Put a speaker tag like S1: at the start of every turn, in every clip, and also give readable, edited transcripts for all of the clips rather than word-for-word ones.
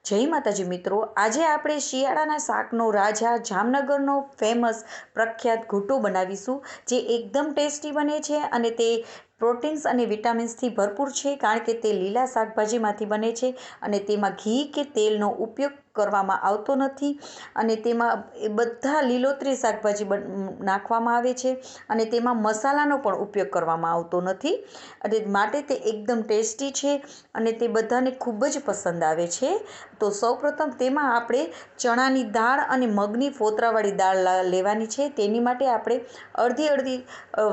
S1: જય માતાજી મિત્રો, આજે આપણે શિયાળાના શાકનો રાજા જામનગરનો ફેમસ પ્રખ્યાત ઘૂંટો બનાવીશું, જે એકદમ ટેસ્ટી બને છે અને તે પ્રોટીન્સ અને વિટામિન્સથી ભરપૂર છે, કારણ કે તે લીલા શાકભાજીમાંથી બને છે અને તેમાં ઘી કે તેલનો ઉપયોગ કરવામાં આવતો નથી અને તેમાં બધા લીલોતરી શાકભાજી નાખવામાં આવે છે અને તેમાં મસાલાનો પણ ઉપયોગ કરવામાં આવતો નથી અને માટે તે એકદમ ટેસ્ટી છે અને તે બધાને ખૂબ જ પસંદ આવે છે। તો સૌપ્રથમ તેમાં આપણે ચણાની દાળ અને મગની ફોતરાવાળી દાળ લેવાની છે। તેની માટે આપણે અડધી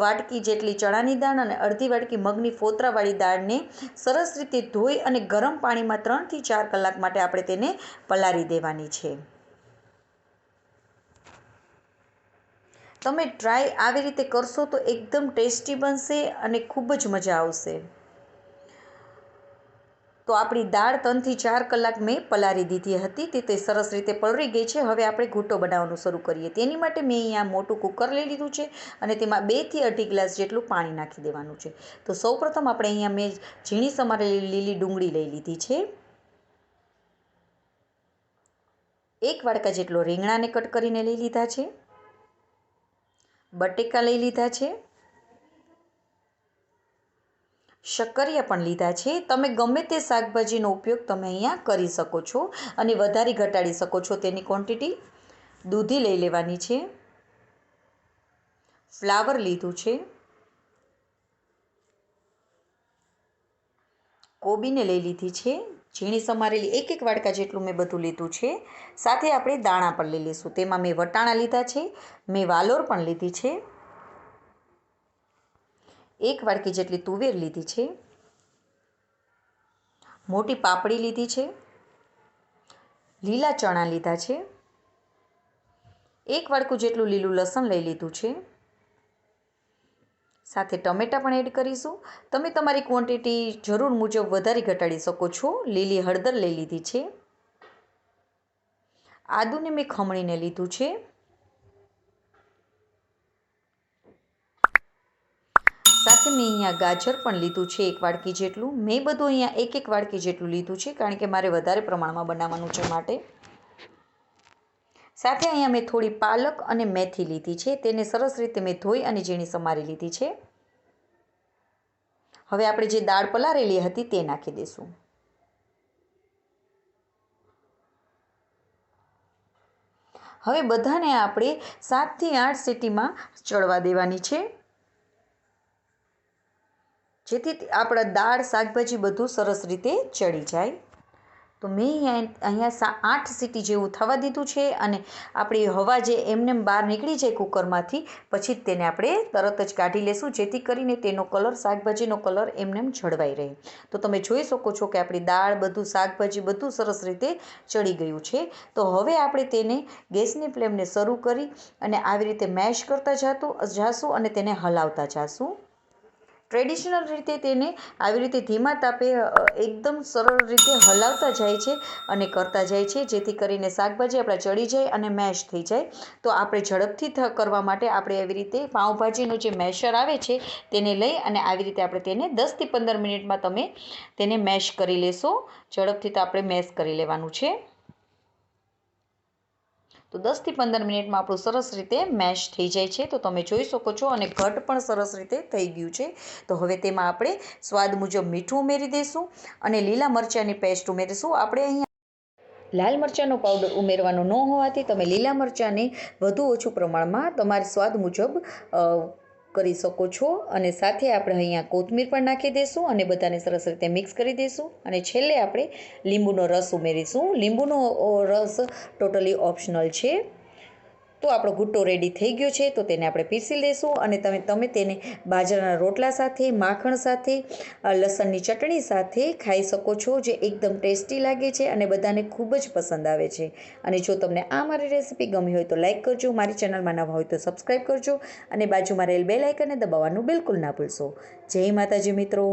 S1: વાટકી જેટલી ચણાની દાળ અને અડધી વાટકી મગની ફોતરાવાળી દાળને સરસ રીતે ધોઈ અને ગરમ પાણીમાં 3 થી 4 કલાક માટે આપણે તેને પલાળી દેવાની છે। તમે ટ્રાય આવી રીતે કરશો તો એકદમ ટેસ્ટી બનશે અને ખૂબ જ મજા આવશે। તો આપણી દાળ 3 થી 4 કલાક મેં પલાળી દીધી હતી, તે સરસ રીતે પલળી ગઈ છે। હવે આપણે ઘૂંટો બનાવવાનું શરૂ કરીએ। તેની માટે મેં અહીંયા મોટું કુકર લઈ લીધું છે અને તેમાં 2 થી અઢી ગ્લાસ જેટલું પાણી નાખી દેવાનું છે। તો સૌપ્રથમ આપણે અહીંયા મેં ઝીણી સમારેલી લીલી ડુંગળી લઈ લીધી છે, 1 વાડકા જેટલો રીંગણાને કટ કરીને લઈ લીધા છે, બટેકા લઈ લીધા છે, શક્કરિયા પણ લીધા છે। તમે ગમે તે શાકભાજીનો ઉપયોગ તમે અહીંયા કરી શકો છો અને વધારી ઘટાડી શકો છો તેની ક્વોન્ટિટી। દૂધી લઈ લેવાની છે, ફ્લાવર લીધું છે, કોબીને લઈ લીધી છે, ઝીણી સમારેલી 1 વાડકા જેટલું મેં બધું લીધું છે। સાથે આપણે દાણા પણ લઈ લઈશું। તેમાં મેં વટાણા લીધા છે, મેં વાલોર પણ લીધી છે, 1 વાડકી જેટલી તુવેર લીધી છે, મોટી પાપડી લીધી છે, લીલા ચણા લીધા છે, 1 વાડકું જેટલું લીલું લસણ લઈ લીધું છે, સાથે ટમેટાં પણ એડ કરીશું। તમે તમારી ક્વોન્ટિટી જરૂર મુજબ વધારી ઘટાડી શકો છો। લીલી હળદર લઈ લીધી છે, આદુને મેં ખમણીને લીધું છે, સાથે મેં અહીંયા ગાજર પણ લીધું છે 1 વાડકી જેટલું। મેં બધું અહીંયા 1 વાડકી જેટલું લીધું છે, કારણ કે મારે વધારે પ્રમાણમાં બનાવવાનું છે માટે। સાથે અહીંયા મેં થોડી પાલક અને મેથી લીધી છે, તેને સરસ રીતે મેં ધોઈ અને ઝીણી સમારી લીધી છે। હવે આપણે જે દાળ પલાળેલી હતી તે નાખી દઈશું। હવે બધાને આપણે 7 થી 8 સીટીમાં ચડવા દેવાની છે, જેથી આપણા દાળ શાકભાજી બધું સરસ રીતે ચડી જાય। તો મેં અહીંયા 8 સીટી જેવું થવા દીધું છે અને આપણી હવા જે એમને બહાર નીકળી જાય કુકરમાંથી, પછી જ તેને આપણે તરત જ કાઢી લેશું, જેથી કરીને તેનો કલર, શાકભાજીનો કલર એમને જળવાઈ રહે। તો તમે જોઈ શકો છો કે આપણી દાળ, બધું શાકભાજી બધું સરસ રીતે ચડી ગયું છે। તો હવે આપણે તેને ગેસની ફ્લેમને શરૂ કરી અને આવી રીતે મેશ કરતા જાશું અને તેને હલાવતા જાશું। ટ્રેડિશનલ રીતે તેને આવી રીતે ધીમા તાપે એકદમ સરળ રીતે હલાવતા જાય છે અને કરતા જાય છે, જેથી કરીને શાકભાજી આપણા ચડી જાય અને મેશ થઈ જાય। તો આપણે ઝડપથી કરવા માટે આપણે એવી રીતે પાઉંભાજીનું જે મેશર આવે છે તેને લઈ અને આવી રીતે આપણે તેને 10 થી 15 મિનિટમાં તમે તેને મેશ કરી લેશો। ઝડપથી તો આપણે મેશ કરી લેવાનું છે। તો 10 થી 15 મિનિટમાં આપણું સરસ રીતે મેશ થઈ જાય છે। તો તમે જોઈ શકો છો અને ઘટ પણ સરસ રીતે થઈ ગયું છે। તો હવે તેમાં આપણે સ્વાદ મુજબ મીઠું ઉમેરી દઈશું અને લીલા મરચાંની પેસ્ટ ઉમેરીશું। આપણે અહીંયા લાલ મરચાંનો પાવડર ઉમેરવાનો ન હોવાથી તમે લીલા મરચાંને વધુ ઓછું પ્રમાણમાં તમારા સ્વાદ મુજબ કરી શકો છો। અને સાથે આપણે અહીંયા કોથમીર પણ નાખી દઈશું અને બધાને સરસ રીતે મિક્સ કરી દઈશું અને છેલ્લે આપણે લીંબુનો રસ ઉમેરીશું। લીંબુનો રસ ટોટલી ઓપ્શનલ છે। તો આપણો ઘૂંટો રેડી થઈ ગયો છે, તો તેને આપણે પીસી લઈશું અને તમે તેને બાજરાના રોટલા સાથે, માખણ સાથે, લસણની ચટણી સાથે ખાઈ શકો છો, જે એકદમ ટેસ્ટી લાગે છે અને બધાને ખૂબ જ પસંદ આવે છે। અને જો તમને આ મારી રેસીપી ગમી હોય તો લાઇક કરજો, મારી ચેનલમાં નવા હોય તો સબસ્ક્રાઈબ કરજો અને બાજુમાં રહેલ બેલ આઇકનને દબાવવાનું બિલકુલ ના ભૂલશો। જય માતાજી મિત્રો।